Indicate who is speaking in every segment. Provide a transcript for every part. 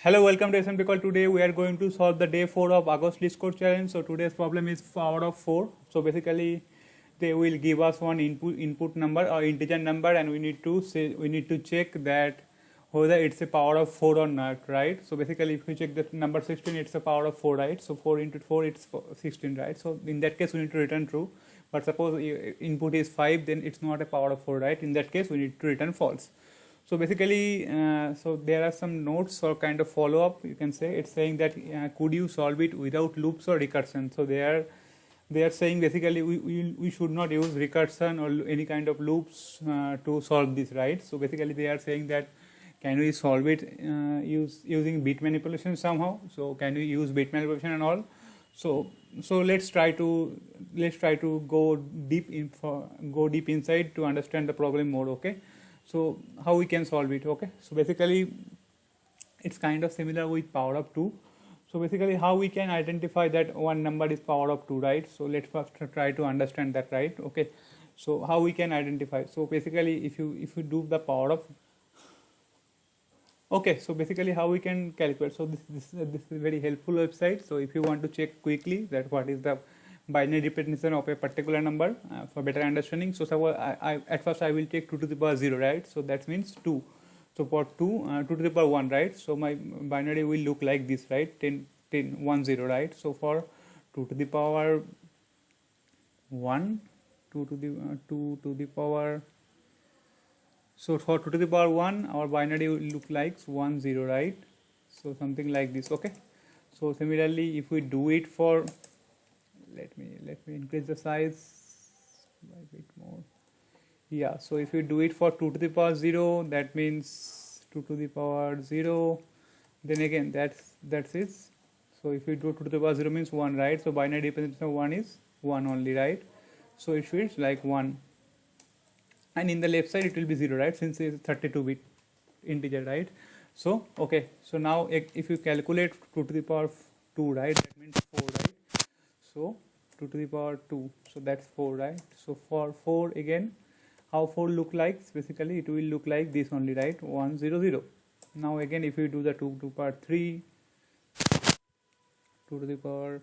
Speaker 1: Hello, welcome to SMP Call. Today we are going to solve the day 4 of August List Score Challenge. So today's problem is power of 4. So basically they will give us one input number or integer number, and we need to check that whether it's a power of 4 or not, right? So basically if we check the number 16, it's a power of 4, right? So 4 into 4, it's 16, right? So in that case we need to return true. But suppose input is 5, then it's not a power of 4, right? In that case we need to return false. So basically, so there are some notes or kind of follow-up, you can say. It's saying that could you solve it without loops or recursion? So they are saying basically we should not use recursion or any kind of loops to solve this, right? So basically they are saying that can we solve it using bit manipulation somehow? So can we use bit manipulation and all? So let's try to go deep inside to understand the problem more. Okay. So how we can solve it? Okay, so basically it's kind of similar with power of 2. So basically how we can identify that one number is power of 2, right? So let's first try to understand that, right? Okay, so how we can identify? So basically if you do the power of, okay, so basically how we can calculate? So this is a very helpful website. So if you want to check quickly that what is the binary representation of a particular number for better understanding. So suppose I at first I will take 2 to the power 0, right? So that means 2. So for 2 to the power 1, right? So my binary will look like this, right? 10 10 1 0, right? So for 2 to the power 1, 2 to the power, so for 2 to the power 1, our binary will look like 1 0, right? So something like this. Okay, so similarly if we do it for, let me increase the size by a bit more. Yeah, so if you do it for 2 to the power 0, that means 2 to the power 0, then again that's it. So if you do 2 to the power 0 means 1, right? So binary representation of 1 is 1 only, right? So it feels like 1, and in the left side it will be 0, right, since it's 32-bit integer, right? So okay, so now if you calculate 2 to the power 2, right, that means 4, right? So 2 to the power 2, so that's 4, right? So for 4 again, how 4 look like? Basically it will look like this only, right? 1 0 0. Now again if you do the 2 to the power 3, 2 to the power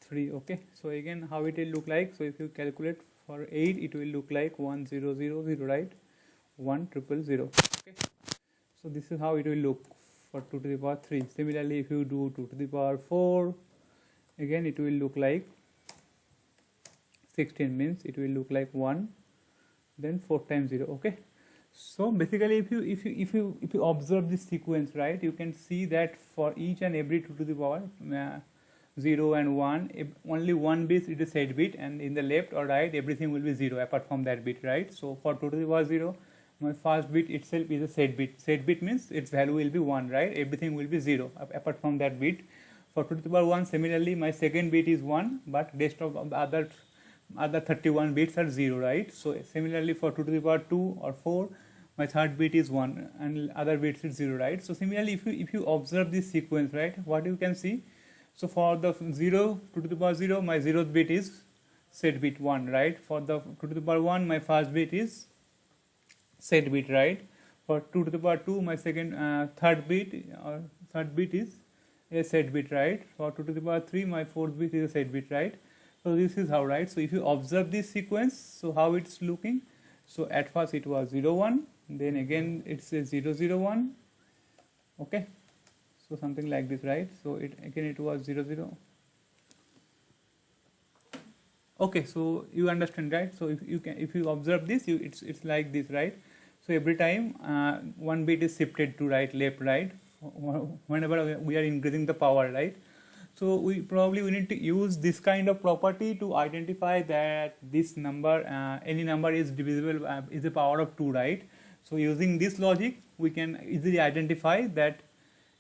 Speaker 1: 3, okay, so again how it will look like? So if you calculate for 8, it will look like 1 0 0 0, right? 1 0 0 0. Okay, so this is how it will look for 2 to the power 3. Similarly if you do 2 to the power 4, again it will look like 16, means it will look like 1, then 4 times 0. Okay, so basically if you observe this sequence, right, you can see that for each and every 2 to the power 0 and 1, if only one bit is a set bit, and in the left or right everything will be 0 apart from that bit, right? So for 2 to the power 0, my first bit itself is a set bit. Set bit means its value will be 1, right? Everything will be 0 apart from that bit. For 2 to the power 1, similarly my second bit is 1, but rest of the other 31 bits are 0, right? So similarly for 2 to the power 2 or 4, my third bit is 1 and other bits is 0, right? So similarly if you observe this sequence, right, what you can see? So for the 0 2 to the power 0, my 0th bit is set bit 1, right? For the 2 to the power 1, my first bit is set bit, right? For 2 to the power 2, my third bit is a set bit, right? For 2 to the power 3, my fourth bit is a set bit, right? So this is how, right? So if you observe this sequence, so how it's looking? So at first it was 0 1, then again it's a 0 0 1. Okay, so something like this, right? So it was 0 0. Okay, so you understand, right? So if you observe this, it's like this, right? So every time one bit is shifted to right, left, right, whenever we are increasing the power, right? So we need to use this kind of property to identify that this number, any number is divisible, is a power of 2, right? So using this logic, we can easily identify that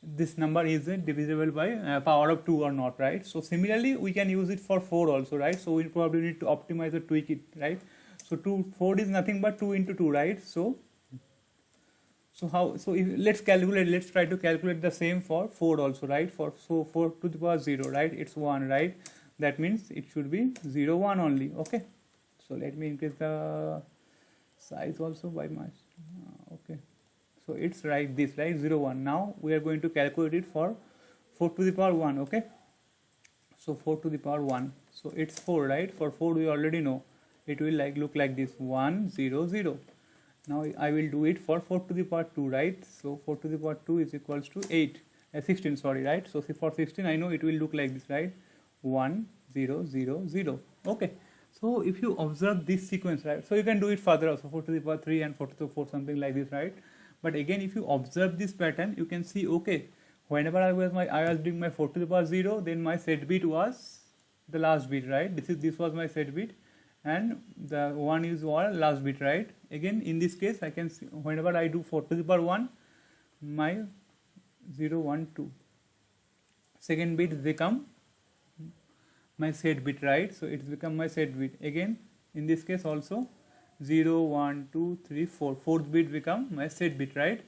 Speaker 1: this number is divisible by power of 2 or not, right? So similarly we can use it for 4 also, right? So we probably need to optimize or tweak it, right? So 4 is nothing but 2 into 2, right? So let's try to calculate the same for 4 also, right? For 4 to the power 0, right, it's 1, right? That means it should be 0 1 only. Okay, so let me increase the size also by much. Okay, So it's like this, right? 0 1. Now we are going to calculate it for 4 to the power 1. Okay, so 4 to the power 1, so it's 4, right? For 4 we already know it will like look like this, 1 0 0. Now I will do it for 4 to the power 2, right? So 4 to the power 2 is equals to 16, sorry, right? So for 16 I know it will look like this, right? 1 0 0 0. Okay, so if you observe this sequence, right, so you can do it further also, 4 to the power 3 and 4 to the 4, something like this, right? But again, if you observe this pattern, you can see, okay, whenever I was doing my 4 to the power 0, then my set bit was the last bit, right? This was my set bit, and the 1 is our last bit, right? Again, in this case, I can see whenever I do 4 to the power 1, my 0 1 2 second bit become my set bit, right? So it's become my set bit. Again, in this case also, 0 1 2 3 4, fourth bit become my set bit, right?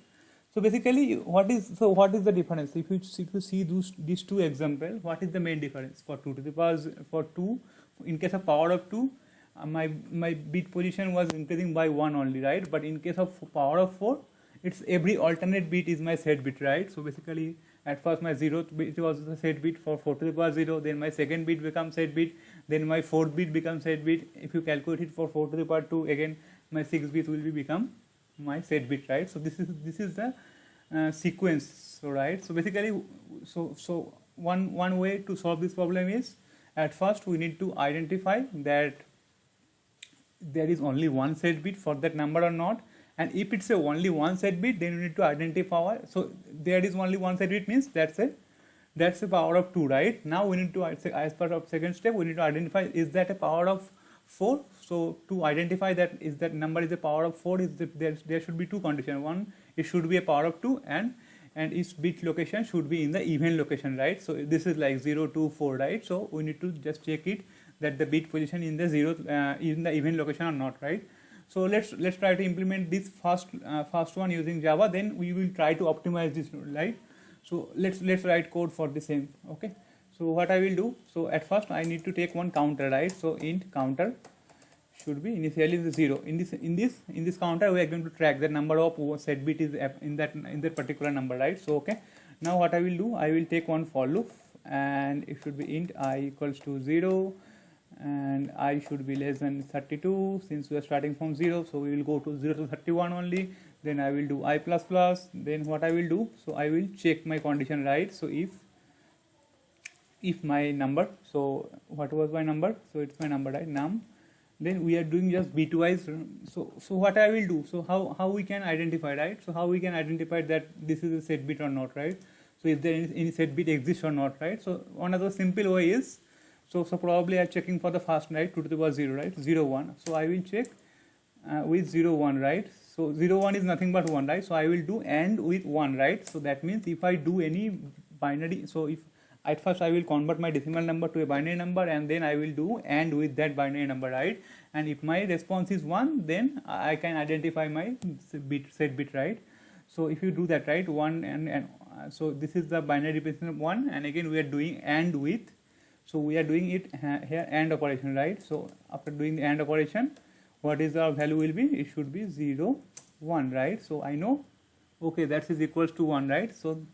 Speaker 1: So basically, what is the difference? If you see these two examples, what is the main difference? For 2 to the power, for 2, in case of power of 2, my bit position was increasing by 1 only, right? But in case of power of 4, it's every alternate bit is my set bit, right? So basically, at first my 0th bit was the set bit for 4 to the power 0, then my second bit becomes set bit, then my fourth bit becomes set bit. If you calculate it for 4 to the power 2, again my 6th bit will become my set bit, right? So this is the sequence, so right? So basically, so one way to solve this problem is, at first we need to identify that there is only one set bit for that number or not, and if it's only one set bit, then you need to identify, so there is only one set bit means that's a power of 2, right? Now we need to, as part of second step, we need to identify, is that a power of 4? So to identify that is that number is a power of 4, is that there should be two conditions. One, it should be a power of 2, and its bit location should be in the even location, right? So this is like 0 2 4, right? So we need to just check it that the bit position in the in the even location or not, right? So let's try to implement this first one using Java. Then we will try to optimize this, right? So let's write code for the same. Okay, so what I will do, so at first I need to take one counter, right? So int counter should be initially the 0. In this counter we are going to track the number of set bit is in that particular number, right? So okay, now what I will do, I will take one for loop, and it should be int I equals to 0, and I should be less than 32, since we are starting from 0, so we will go to 0 to 31 only. Then I will do I plus plus. Then what I will do, so I will check my condition, right? So if my number, so what was my number, so it's my number, right, num, then we are doing just bitwise. So what I will do, so how we can identify, right? So how we can identify that this is a set bit or not, right? So is there any set bit exists or not, right? So one other simple way is, so probably I'm checking for the first, right, 2 to the power 0, right, 0 1. So I will check with 0 1, right? So 0 1 is nothing but 1, right? So I will do AND with 1, right? So that means if I do any binary, so if at first I will convert my decimal number to a binary number, and then I will do AND with that binary number, right? And if my response is 1, then I can identify my set bit, right? So if you do that, right, 1 and so this is the binary representation of 1, and again we are doing AND with, so we are doing it here AND operation, right? So after doing the AND operation, what is the value will be? It should be 0 1, right? So I know, okay, that is equals to 1, right? So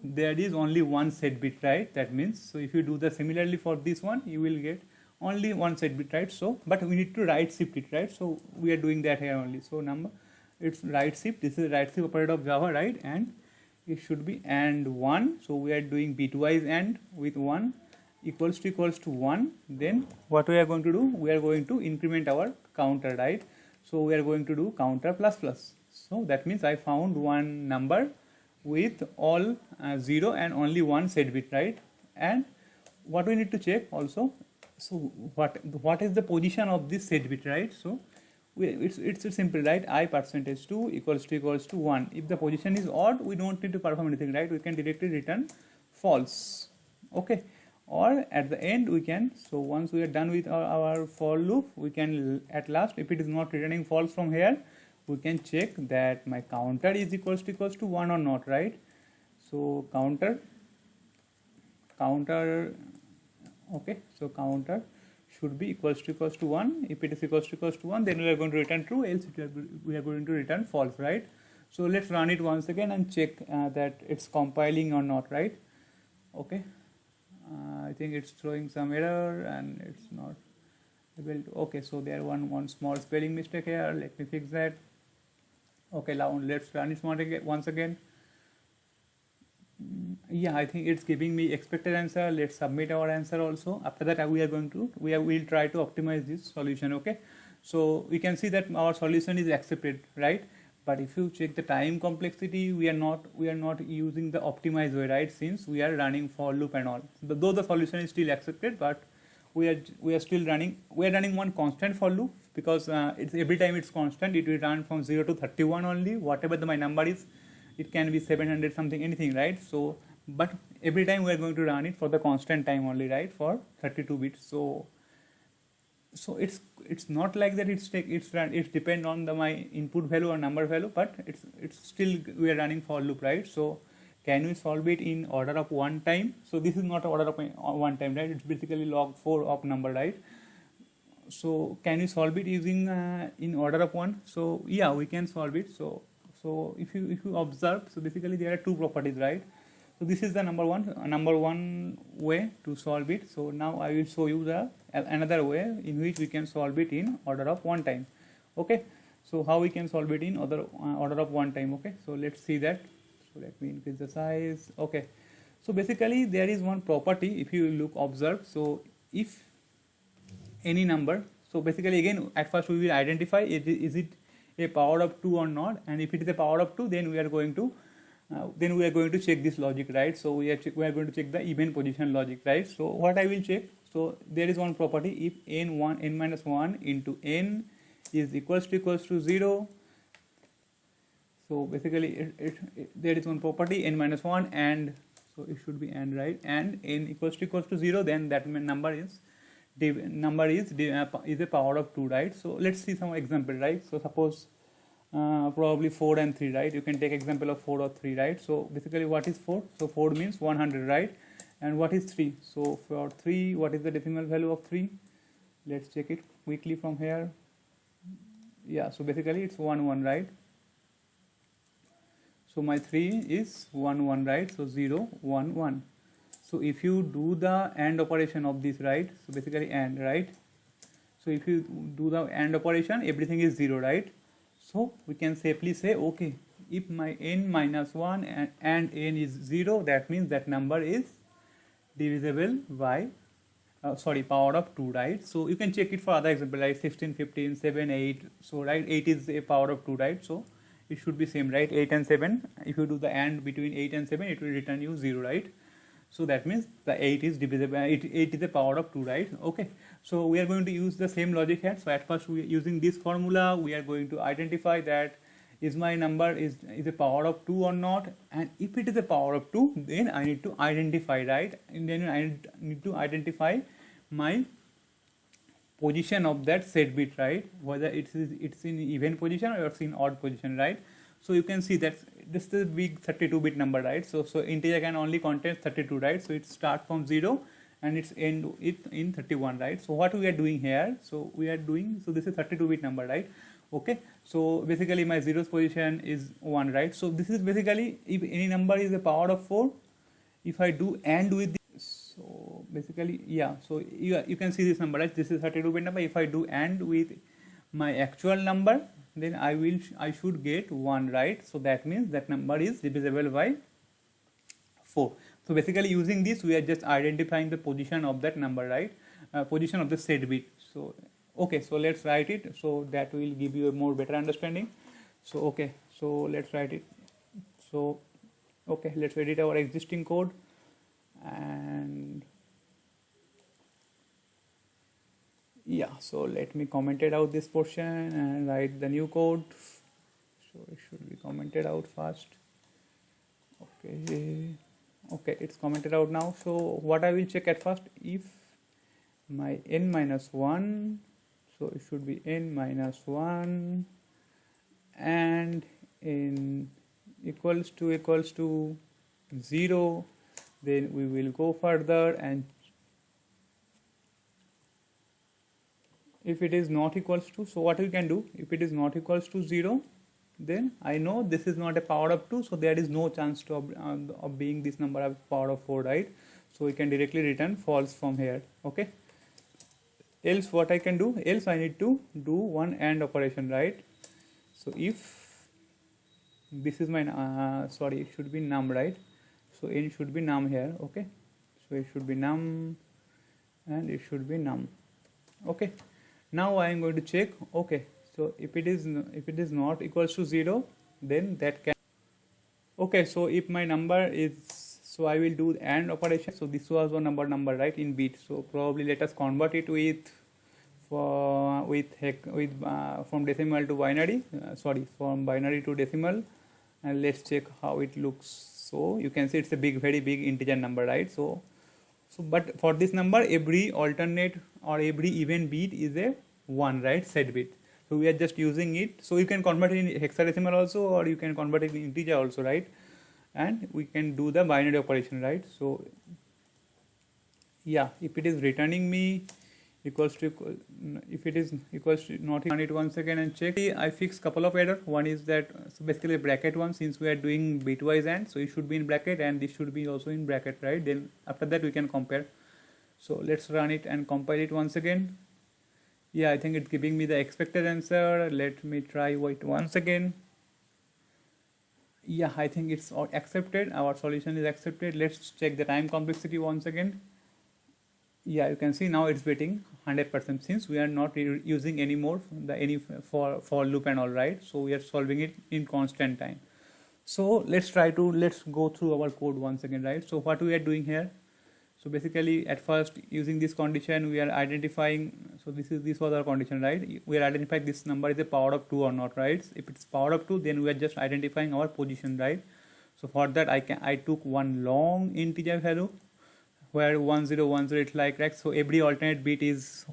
Speaker 1: there is only one set bit, right? That means, so if you do the similarly for this one, you will get only one set bit, right? So but we need to right shift it, right? So we are doing that here only. So number, it's right shift, this is right shift operator of Java, right? And it should be AND 1. So we are doing bitwise AND with 1 equals to 1. Then what we are going to do, we are going to increment our counter, right? So we are going to do counter plus plus. So that means I found one number with all 0 and only one set bit, right? And what we need to check also, so what is the position of this set bit, right? So it's simple, right? I percentage 2 equals to 1. If the position is odd, we don't need to perform anything, right? We can directly return false. Okay, or at the end we can, so once we are done with our for loop, we can at last, if it is not returning false from here, we can check that my counter is equals to 1 or not, right? So counter, okay, so counter should be equals to 1. If it is equals to 1, then we are going to return true, else we are going to return false, right? So let's run it once again and check that it's compiling or not, right? Okay, I think it's throwing some error and it's not able to. Okay, so there one small spelling mistake here. Let me fix that. Okay, now let's run it once again. Yeah, I think it's giving me expected answer. Let's submit our answer also. After that, we'll try to optimize this solution. Okay, so we can see that our solution is accepted, right? But if you check the time complexity, we are not using the optimized way, right? Since we are running for loop and all, though the solution is still accepted, but we are still running. We are running one constant for loop because it's every time it's constant. It will run from 0 to 31 only. Whatever my number is, it can be 700 something, anything, right? So, but every time we are going to run it for the constant time only, right? For 32 bits. So it's not like that it's depend on my input value or number value, but it's still we are running for loop, right? So can we solve it in order of one time? So this is not order of one time, right? It's basically log 4 of number, right? So can we solve it using in order of one? So yeah, we can solve it. So if you observe, so basically there are two properties, right? So this is the number one way to solve it. So now I will show you the another way in which we can solve it in order of one time. Okay, so how we can solve it in order of one time. Okay, so let's see that. So let me increase the size. Okay, so basically there is one property, if you observe. So if any number, so basically again at first we will identify is it a power of 2 or not, and if it is a power of 2, then we are going to check this logic, right? So we are going to check the even position logic, right? So what I will check, so there is one property, if n minus 1 into n is equals to 0. So basically there is one property n minus 1, and so it should be and, right? And n equals to 0, then that number is a power of 2, right? So let's see some example, right? So suppose probably 4 and 3, right? You can take example of 4 or 3, right? So basically what is 4? So 4 means 100, right? And what is 3? So for 3, what is the decimal value of 3? Let's check it quickly from here. Yeah, so basically it's 1, right? So my 3 is 1, right? So 0, 1, 1. So if you do the AND operation of this, right? So basically AND, right? So if you do the AND operation, everything is 0, right? So we can safely say, okay, if my n minus 1 and n is 0, that means that number is divisible by power of 2, right? So you can check it for other example, like 16, 15, 7, 8. So right, 8 is a power of 2, right? So it should be same, right? 8 and 7. If you do the AND between 8 and 7, it will return you 0, right? So that means the 8 is divisible. 8 is the power of 2, right? Okay. So we are going to use the same logic here. So at first, we are using this formula. We are going to identify that is my number is a power of 2 or not. And if it is a power of 2, then I need to identify, right? And then I need to identify my position of that set bit, right? Whether it's in even position or it's in odd position, right? So you can see that this is a big 32-bit number, right? So integer can only contain 32, right? So it starts from 0 and it's end it in 31, right? So what we are doing here, so this is 32-bit number, right? Okay, so basically my zeroth position is 1, right? So this is basically if any number is a power of 4, if I do AND with this, so basically, yeah, so you can see this number, right? This is 32-bit number. If I do AND with my actual number, then I should get 1, right? So that means that number is divisible by 4. So basically using this, we are just identifying the position of that number, right? Position of the set bit. So okay, so let's write it, so that will give you a more better understanding. So okay, so let's write it. So okay, let's edit our existing code, and yeah, so let me comment it out this portion and write the new code. So it should be commented out fast. Okay, it's commented out now. So what I will check at first, if my n minus 1, so it should be n minus 1 and n equals to 0, then we will go further, and if it is not equals to, so what we can do, if it is not equals to 0, then I know this is not a power of 2, so there is no chance of being this number of power of 4, right? So we can directly return false from here. Okay, else what I can do, else I need to do one AND operation, right? So if this is my sorry, it should be num, right? So n should be num here. Okay, so it should be num and it should be num. Okay, now I am going to check. Okay, so if it is not equals to 0, then that can. Okay, so if my number is, so I will do AND operation. So this was one number right in bit. So probably let us convert it from decimal to binary. From binary to decimal, and let's check how it looks. So you can see it's a very big integer number, right? So but for this number, every alternate or every even bit is a 1, right? Set bit. So we are just using it. So you can convert it in hexadecimal also, or you can convert it in integer also, right? And we can do the binary operation, right? So yeah, if it is returning me equals to, if it is equals to not, run it once again and check. I fixed couple of error. One is that, so basically bracket one, since we are doing bitwise AND, so it should be in bracket and this should be also in bracket, right? Then after that we can compare. So let's run it and compile it once again. Yeah, I think it's giving me the expected answer. Let me try it once again. Yeah, I think it's accepted. Our solution is accepted. Let's check the time complexity once again. Yeah, you can see now it's getting 100% since we are not using anymore any for loop and all, right? So we are solving it in constant time. So let's go through our code once again, right? So what we are doing here, so basically at first using this condition we are identifying, so this was our condition, right? We are identifying this number is a power of 2 or not, right? If it's power of 2, then we are just identifying our position, right? So for that I took one long integer value where 1010 it's like, right? So every alternate bit is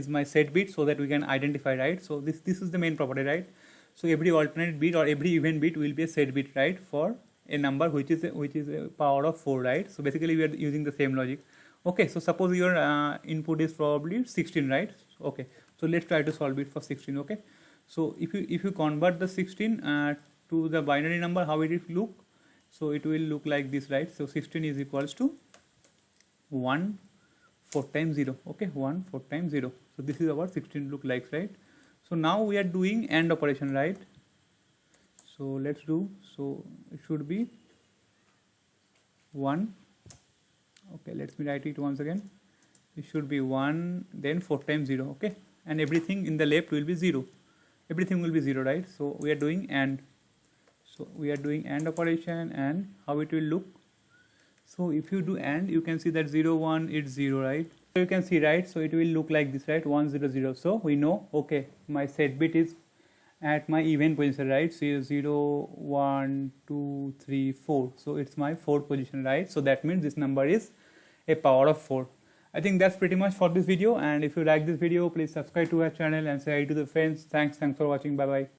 Speaker 1: my set bit, so that we can identify, right? So this is the main property, right? So every alternate bit or every even bit will be a set bit, right, for a number which is a power of 4, right? So basically we are using the same logic. Okay, so suppose your input is probably 16, right? Okay, so let's try to solve it for 16. Okay, so if you convert the 16 to the binary number, how it will look? So it will look like this, right? So 16 is equals to 1 4 times 0. Okay, 1 4 times 0. So this is our 16 look like, right? So now we are doing AND operation, right? So let's do, so it should be 1. Okay, let me write it once again. It should be 1, then 4 times 0. Okay, and everything in the left will be 0. Everything will be 0, right? So we are doing AND. So we are doing AND operation, and how it will look. So if you do AND, you can see that 0 1 it's 0, right? So you can see, right? So it will look like this, right? 1 0 0. So we know, okay, my set bit is at my even position, right? So 0 1 2 3 4. So it's my 4th position, right? So that means this number is a power of 4. I think that's pretty much for this video, and if you like this video, please subscribe to our channel and say hi to the friends. Thanks for watching. Bye bye.